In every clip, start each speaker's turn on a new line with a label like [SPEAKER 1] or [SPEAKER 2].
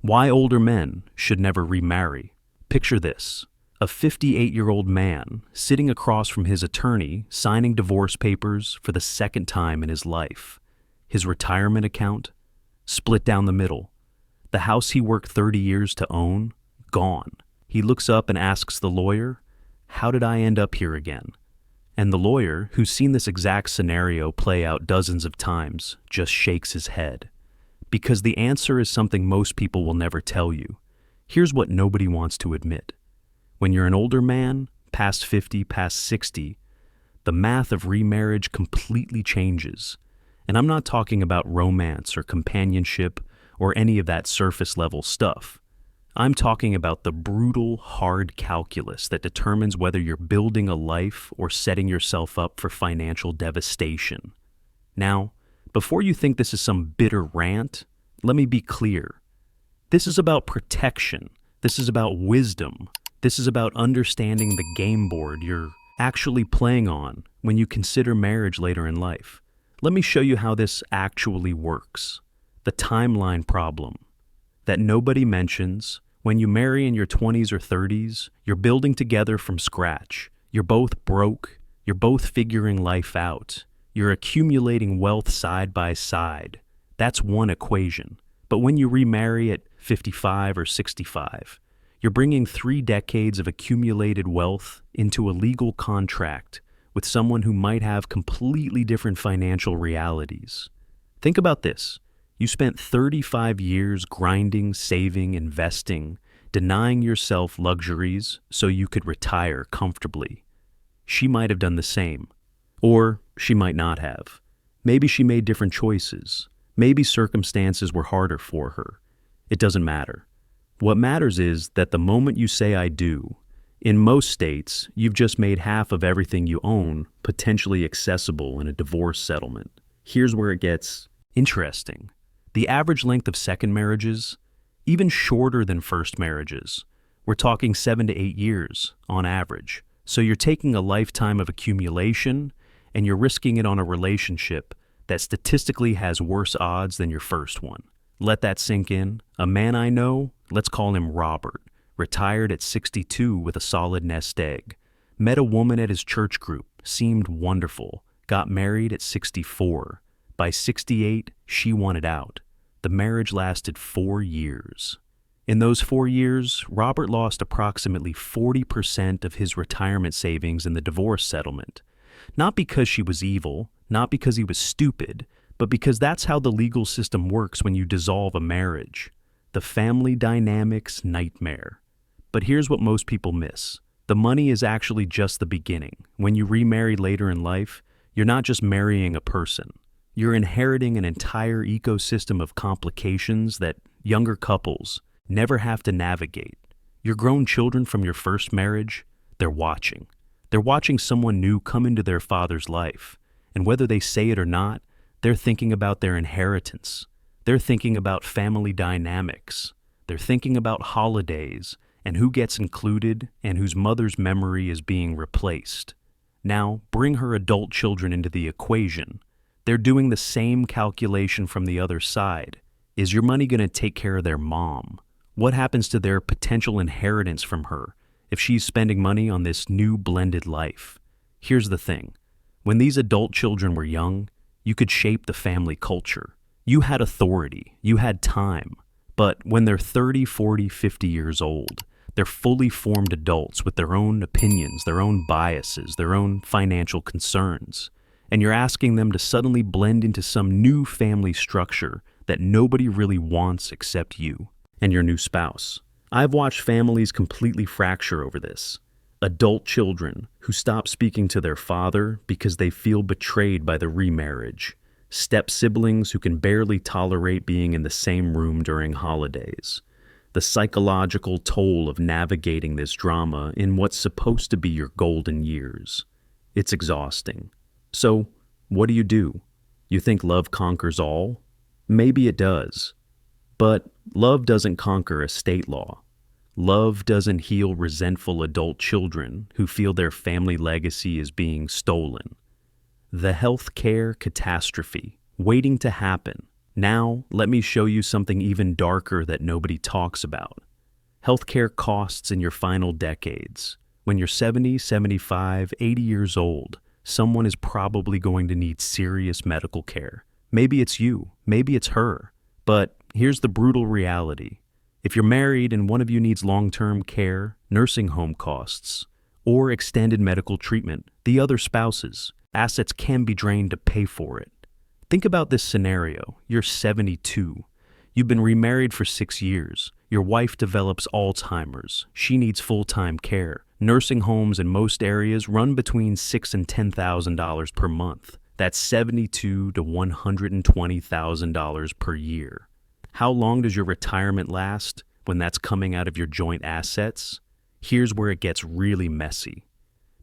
[SPEAKER 1] Why older men should never remarry. Picture this. A 58-year-old man sitting across from his attorney signing divorce papers for the second time in his life. His retirement account, split down the middle. The house he worked 30 years to own, gone. He looks up and asks the lawyer, "How did I end up here again?" And the lawyer, who's seen this exact scenario play out dozens of times, just shakes his head. Because the answer is something most people will never tell you. Here's what nobody wants to admit. When you're an older man, past 50, past 60, the math of remarriage completely changes. And I'm not talking about romance or companionship or any of that surface level stuff. I'm talking about the brutal, hard calculus that determines whether you're building a life or setting yourself up for financial devastation. Now, before you think this is some bitter rant, let me be clear. This is about protection. This is about wisdom. This is about understanding the game board you're actually playing on when you consider marriage later in life. Let me show you how this actually works. The timeline problem that nobody mentions. When you marry in your 20s or 30s, you're building together from scratch. You're both broke. You're both figuring life out. You're accumulating wealth side by side. That's one equation. But when you remarry at 55 or 65, you're bringing 3 decades of accumulated wealth into a legal contract with someone who might have completely different financial realities. Think about this. You spent 35 years grinding, saving, investing, denying yourself luxuries so you could retire comfortably. She might have done the same. Or she might not have. Maybe she made different choices. Maybe circumstances were harder for her. It doesn't matter. What matters is that the moment you say "I do," in most states, you've just made half of everything you own potentially accessible in a divorce settlement. Here's where it gets interesting. The average length of second marriages, even shorter than first marriages. We're talking 7 to 8 years on average. So you're taking a lifetime of accumulation and you're risking it on a relationship that statistically has worse odds than your first one. Let that sink in. A man I know, let's call him Robert, retired at 62 with a solid nest egg. Met a woman at his church group, seemed wonderful, got married at 64. By 68, she wanted out. The marriage lasted 4 years. In those 4 years, Robert lost approximately 40% of his retirement savings in the divorce settlement. Not because she was evil, not because he was stupid, but because that's how the legal system works when you dissolve a marriage. The family dynamics nightmare. But here's what most people miss. The money is actually just the beginning. When you remarry later in life, you're not just marrying a person. You're inheriting an entire ecosystem of complications that younger couples never have to navigate. Your grown children from your first marriage, they're watching. They're watching someone new come into their father's life. And whether they say it or not, they're thinking about their inheritance. They're thinking about family dynamics. They're thinking about holidays and who gets included and whose mother's memory is being replaced. Now, bring her adult children into the equation. They're doing the same calculation from the other side. Is your money going to take care of their mom? What happens to their potential inheritance from her if she's spending money on this new blended life? Here's the thing. When these adult children were young, you could shape the family culture. You had authority. You had time. But when they're 30, 40, 50 years old, they're fully formed adults with their own opinions, their own biases, their own financial concerns. And you're asking them to suddenly blend into some new family structure that nobody really wants except you and your new spouse. I've watched families completely fracture over this. Adult children who stop speaking to their father because they feel betrayed by the remarriage. Step-siblings who can barely tolerate being in the same room during holidays. The psychological toll of navigating this drama in what's supposed to be your golden years. It's exhausting. So, what do? You think love conquers all? Maybe it does. But love doesn't conquer a state law. Love doesn't heal resentful adult children who feel their family legacy is being stolen. The healthcare catastrophe waiting to happen Now, let me show you something even darker that nobody talks about. Healthcare costs in your final decades. When you're 70, 75, 80 years old, someone is probably going to need serious medical care. Maybe it's you, maybe it's her. But here's the brutal reality. If you're married and one of you needs long-term care, nursing home costs, or extended medical treatment, the other spouse's assets can be drained to pay for it. Think about this scenario. You're 72. You've been remarried for 6 years. Your wife develops Alzheimer's. She needs full-time care. Nursing homes in most areas run between $6,000 and $10,000 per month. That's $72,000 to $120,000 per year. How long does your retirement last when that's coming out of your joint assets? Here's where it gets really messy.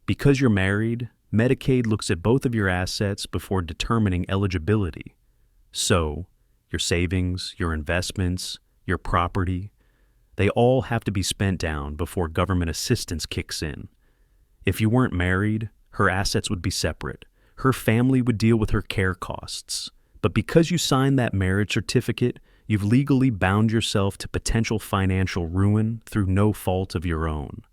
[SPEAKER 1] Because you're married, Medicaid looks at both of your assets before determining eligibility. So, your savings, your investments, your property, they all have to be spent down before government assistance kicks in. If you weren't married, her assets would be separate. Her family would deal with her care costs. But because you signed that marriage certificate, you've legally bound yourself to potential financial ruin through no fault of your own.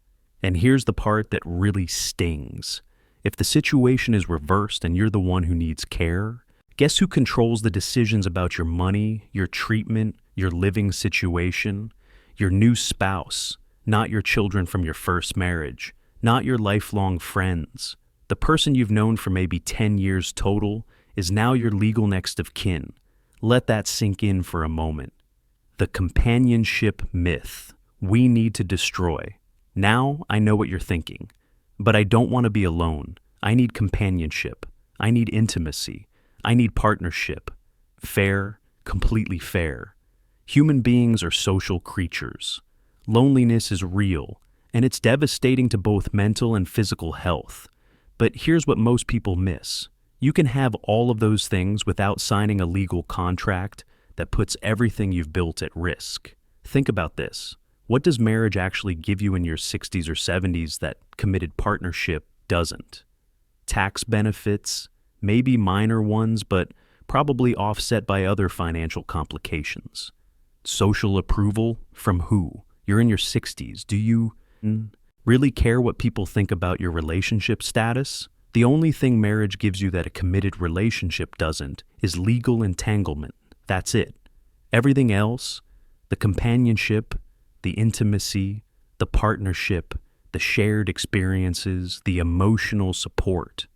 [SPEAKER 1] And here's the part that really stings. If the situation is reversed and you're the one who needs care, guess who controls the decisions about your money, your treatment, your living situation? Your new spouse, not your children from your first marriage, not your lifelong friends. The person you've known for maybe 10 years total is now your legal next of kin. Let that sink in for a moment. The companionship myth we need to destroy. Now I know what you're thinking, but I don't want to be alone. I need companionship. I need intimacy. I need partnership. Fair, completely fair. Human beings are social creatures. Loneliness is real, and it's devastating to both mental and physical health. But here's what most people miss. You can have all of those things without signing a legal contract that puts everything you've built at risk. Think about this. What does marriage actually give you in your 60s or 70s that committed partnership doesn't? Tax benefits, maybe minor ones, but probably offset by other financial complications. Social approval from who? You're in your 60s. Do you really care what people think about your relationship status? The only thing marriage gives you that a committed relationship doesn't is legal entanglement. That's it. Everything else, the companionship, the intimacy, the partnership, the shared experiences, the emotional support,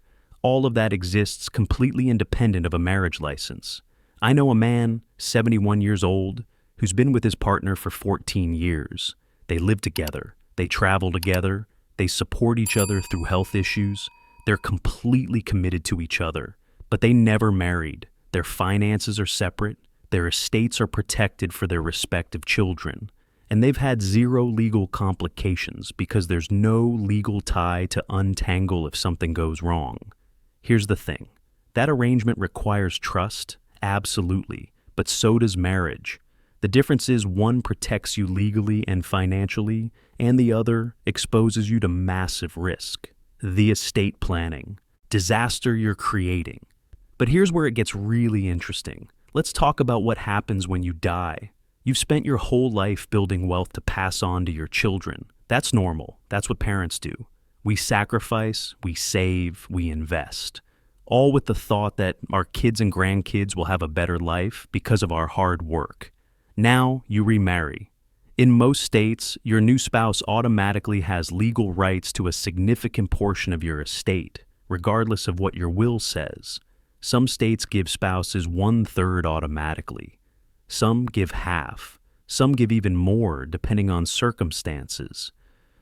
[SPEAKER 1] all of that exists completely independent of a marriage license. I know a man, 71 years old, who's been with his partner for 14 years. They live together. They travel together. They support each other through health issues. They're completely committed to each other, but they never married. Their finances are separate. Their estates are protected for their respective children. And they've had zero legal complications because there's no legal tie to untangle if something goes wrong. Here's the thing. That arrangement requires trust, absolutely, but so does marriage. The difference is one protects you legally and financially, and the other exposes you to massive risk. The estate planning, disaster you're creating. But here's where it gets really interesting. Let's talk about what happens when you die. You've spent your whole life building wealth to pass on to your children. That's normal. That's what parents do. We sacrifice, we save, we invest. All with the thought that our kids and grandkids will have a better life because of our hard work. Now you remarry. In most states, your new spouse automatically has legal rights to a significant portion of your estate, regardless of what your will says. Some states give spouses 1/3 automatically. Some give half. Some give even more, depending on circumstances.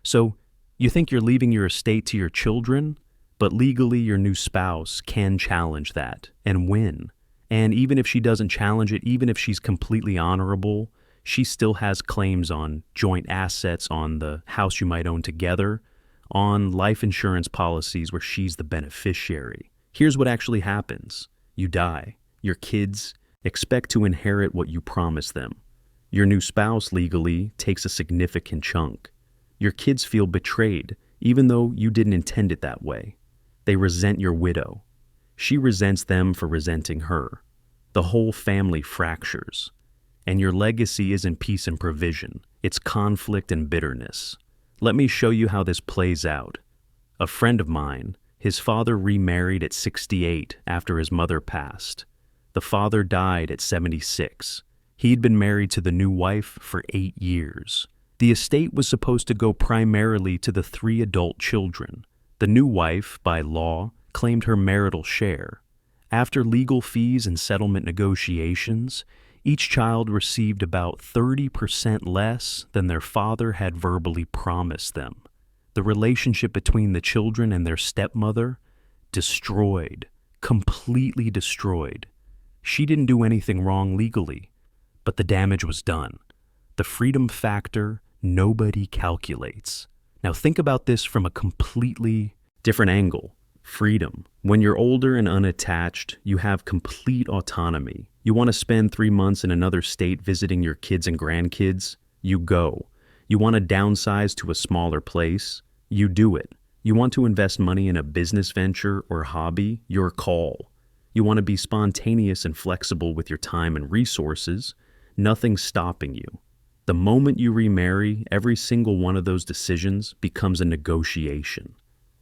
[SPEAKER 1] So, you think you're leaving your estate to your children, but legally your new spouse can challenge that and win. And even if she doesn't challenge it, even if she's completely honorable, she still has claims on joint assets, on the house you might own together, on life insurance policies where she's the beneficiary. Here's what actually happens. You die. Your kids expect to inherit what you promised them. Your new spouse legally takes a significant chunk. Your kids feel betrayed, even though you didn't intend it that way. They resent your widow. She resents them for resenting her. the whole family fractures. And your legacy isn't peace and provision, it's conflict and bitterness. Let me show you how this plays out. A friend of mine, his father remarried at 68 after his mother passed. The father died at 76. He'd been married to the new wife for 8 years. The estate was supposed to go primarily to the 3 adult children. The new wife, by law, claimed her marital share. After legal fees and settlement negotiations, each child received about 30% less than their father had verbally promised them. The relationship between the children and their stepmother, destroyed, completely destroyed. She didn't do anything wrong legally, but the damage was done. The freedom factor nobody calculates. Now think about this from a completely different angle. Freedom. When you're older and unattached, you have complete autonomy. You want to spend 3 months in another state visiting your kids and grandkids? You go. You want to downsize to a smaller place? You do it. You want to invest money in a business venture or hobby? Your call. You want to be spontaneous and flexible with your time and resources? Nothing's stopping you. The moment you remarry, every single one of those decisions becomes a negotiation.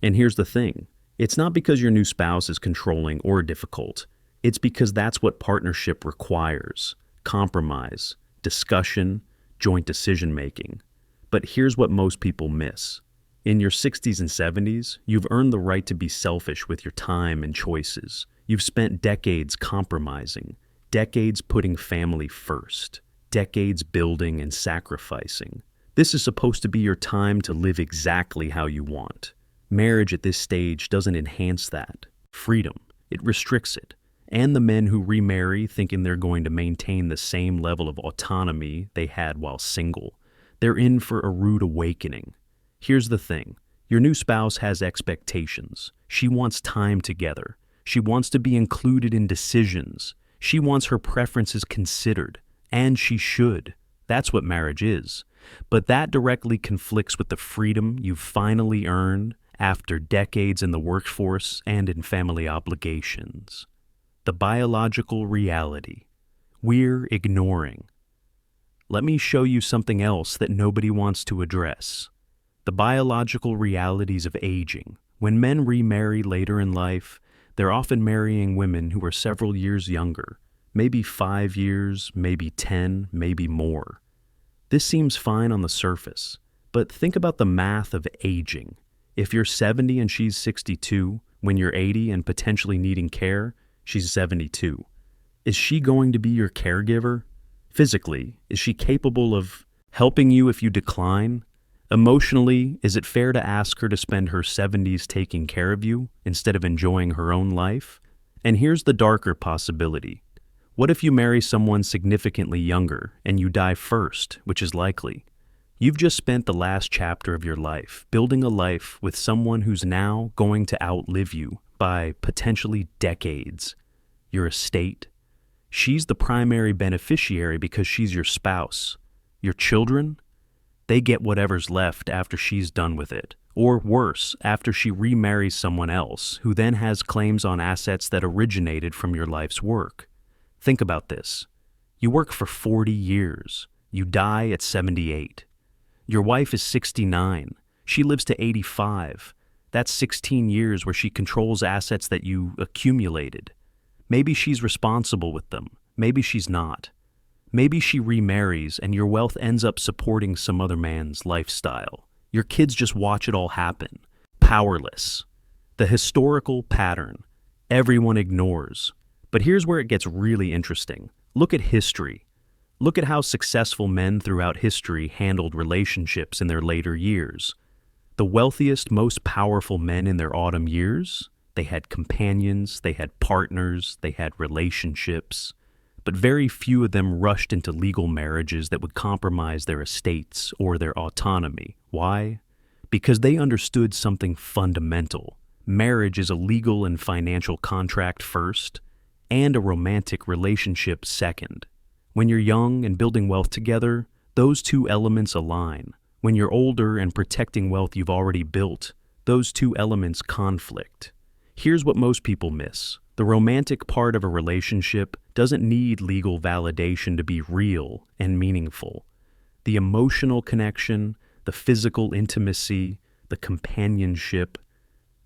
[SPEAKER 1] And here's the thing. It's not because your new spouse is controlling or difficult. It's because that's what partnership requires. Compromise, discussion, joint decision-making. But here's what most people miss. In your 60s and 70s, you've earned the right to be selfish with your time and choices. You've spent decades compromising, decades putting family first, decades building and sacrificing. This is supposed to be your time to live exactly how you want. Marriage at this stage doesn't enhance that. Freedom, it restricts it. And the men who remarry thinking they're going to maintain the same level of autonomy they had while single, they're in for a rude awakening. Here's the thing. Your new spouse has expectations. She wants time together. She wants to be included in decisions. She wants her preferences considered. And she should. That's what marriage is. But that directly conflicts with the freedom you've finally earned after decades in the workforce and in family obligations. The biological reality we're ignoring. Let me show you something else that nobody wants to address. The biological realities of aging. When men remarry later in life, they're often marrying women who are several years younger, maybe 5 years, maybe 10, maybe more. This seems fine on the surface, but think about the math of aging. If you're 70 and she's 62, when you're 80 and potentially needing care, she's 72. Is she going to be your caregiver? Physically, is she capable of helping you if you decline? Emotionally, is it fair to ask her to spend her 70s taking care of you instead of enjoying her own life? And here's the darker possibility. What if you marry someone significantly younger and you die first, which is likely? You've just spent the last chapter of your life building a life with someone who's now going to outlive you by potentially decades. Your estate. She's the primary beneficiary because she's your spouse. Your children? They get whatever's left after she's done with it. Or worse, after she remarries someone else, who then has claims on assets that originated from your life's work. Think about this. You work for 40 years. You die at 78. Your wife is 69. She lives to 85. That's 16 years where she controls assets that you accumulated. Maybe she's responsible with them. Maybe she's not. Maybe she remarries and your wealth ends up supporting some other man's lifestyle. Your kids just watch it all happen. Powerless. The historical pattern. Everyone ignores. But here's where it gets really interesting. Look at history. Look at how successful men throughout history handled relationships in their later years. The wealthiest, most powerful men in their autumn years, they had companions, they had partners, they had relationships. But very few of them rushed into legal marriages that would compromise their estates or their autonomy. Why? Because they understood something fundamental. Marriage is a legal and financial contract first, and a romantic relationship second. When you're young and building wealth together, those two elements align. When you're older and protecting wealth you've already built, those two elements conflict. Here's what most people miss. The romantic part of a relationship doesn't need legal validation to be real and meaningful. The emotional connection, the physical intimacy, the companionship,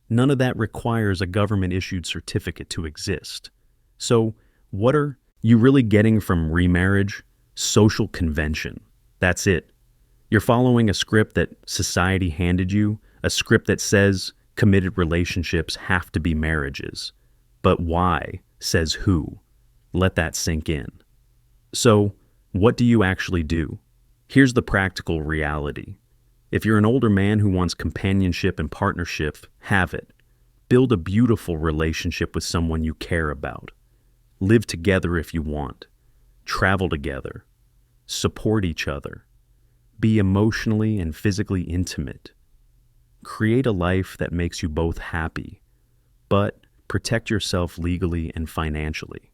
[SPEAKER 1] none of that requires a government-issued certificate to exist. So, what are you really getting from remarriage? Social convention. That's it. You're following a script that society handed you, a script that says committed relationships have to be marriages. But why says who? Let that sink in. So, what do you actually do? Here's the practical reality. If you're an older man who wants companionship and partnership, have it. Build a beautiful relationship with someone you care about. Live together if you want. Travel together. Support each other. Be emotionally and physically intimate. Create a life that makes you both happy, but protect yourself legally and financially.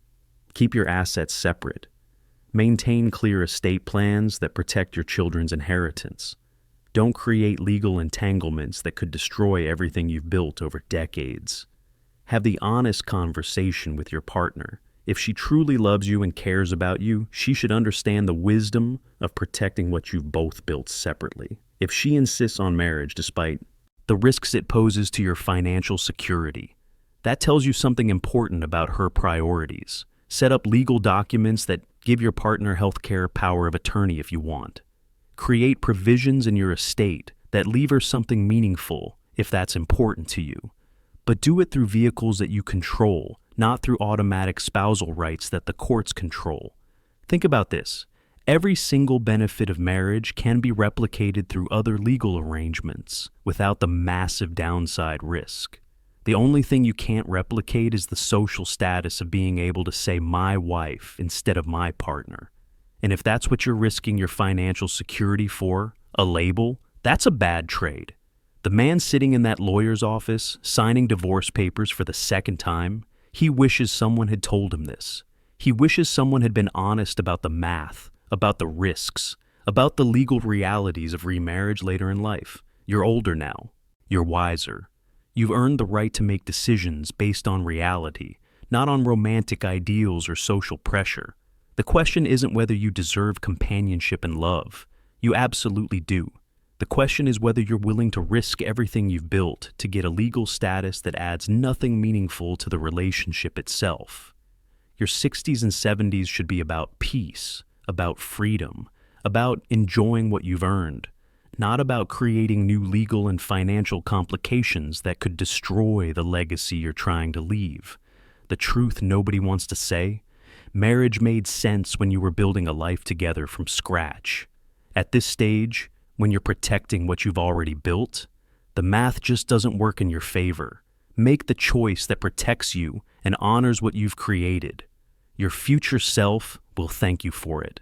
[SPEAKER 1] Keep your assets separate. Maintain clear estate plans that protect your children's inheritance. Don't create legal entanglements that could destroy everything you've built over decades. Have the honest conversation with your partner. If she truly loves you and cares about you, she should understand the wisdom of protecting what you've both built separately. If she insists on marriage despite the risks it poses to your financial security, that tells you something important about her priorities. Set up legal documents that give your partner healthcare power of attorney if you want. Create provisions in your estate that leave her something meaningful if that's important to you. But do it through vehicles that you control, not through automatic spousal rights that the courts control. Think about this. Every single benefit of marriage can be replicated through other legal arrangements without the massive downside risk. The only thing you can't replicate is the social status of being able to say my wife instead of my partner. And if that's what you're risking your financial security for, a label, that's a bad trade. The man sitting in that lawyer's office, signing divorce papers for the second time, he wishes someone had told him this. He wishes someone had been honest about the math, about the risks, about the legal realities of remarriage later in life. You're older now. You're wiser. You've earned the right to make decisions based on reality, not on romantic ideals or social pressure. The question isn't whether you deserve companionship and love. You absolutely do. The question is whether you're willing to risk everything you've built to get a legal status that adds nothing meaningful to the relationship itself. Your 60s and 70s should be about peace, about freedom, about enjoying what you've earned, not about creating new legal and financial complications that could destroy the legacy you're trying to leave. The truth nobody wants to say? Marriage made sense when you were building a life together from scratch. At this stage, when you're protecting what you've already built, the math just doesn't work in your favor. Make the choice that protects you and honors what you've created. Your future self will thank you for it.